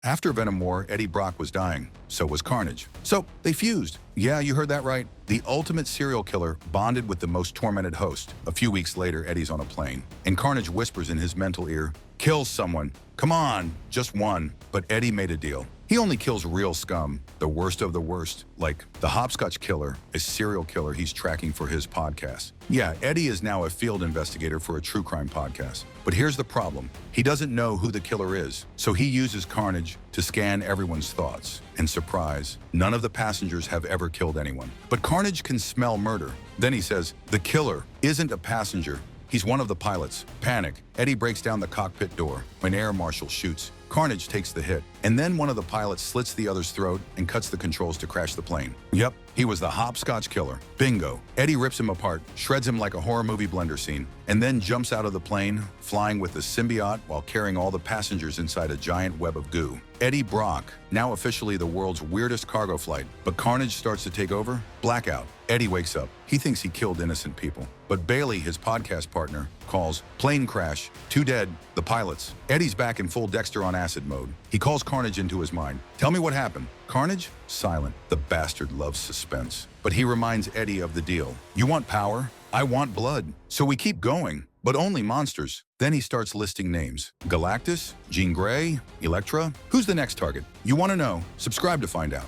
After Venom War, Eddie Brock was dying. So was Carnage. So they fused. Yeah, you heard that right. The ultimate serial killer bonded with the most tormented host. A few weeks later, Eddie's on a plane, and Carnage whispers in his mental ear, "Kill someone. Come on, just one." But Eddie made a deal. He only kills real scum, the worst of the worst, like the hopscotch killer, a serial killer he's tracking for his podcast. Yeah, Eddie is now a field investigator for a true crime podcast. But here's the problem. He doesn't know who the killer is, so he uses Carnage to scan everyone's thoughts. And surprise, none of the passengers have ever killed anyone. But Carnage can smell murder. Then he says, the killer isn't a passenger. He's one of the pilots. Panic. Eddie breaks down the cockpit door. An air marshal shoots. Carnage takes the hit. And then one of the pilots slits the other's throat and cuts the controls to crash the plane. Yep, he was the hopscotch killer. Bingo. Eddie rips him apart, shreds him like a horror movie blender scene, and then jumps out of the plane, flying with the symbiote while carrying all the passengers inside a giant web of goo. Eddie Brock, now officially the world's weirdest cargo flight. But Carnage starts to take over. Blackout. Eddie wakes up. He thinks he killed innocent people. But Bailey, his podcast partner, calls, plane crash, 2 dead, the pilots. Eddie's back in full Dexter on acid mode. He calls Carnage into his mind. Tell me what happened. Carnage? Silent. The bastard loves suspense. But he reminds Eddie of the deal. You want power? I want blood. So we keep going, but only monsters. Then he starts listing names. Galactus? Jean Grey? Elektra? Who's the next target? You want to know? Subscribe to find out.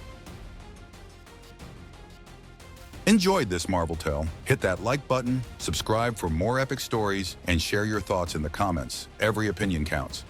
Enjoyed this Marvel tale? Hit that like button, subscribe for more epic stories, and share your thoughts in the comments. Every opinion counts.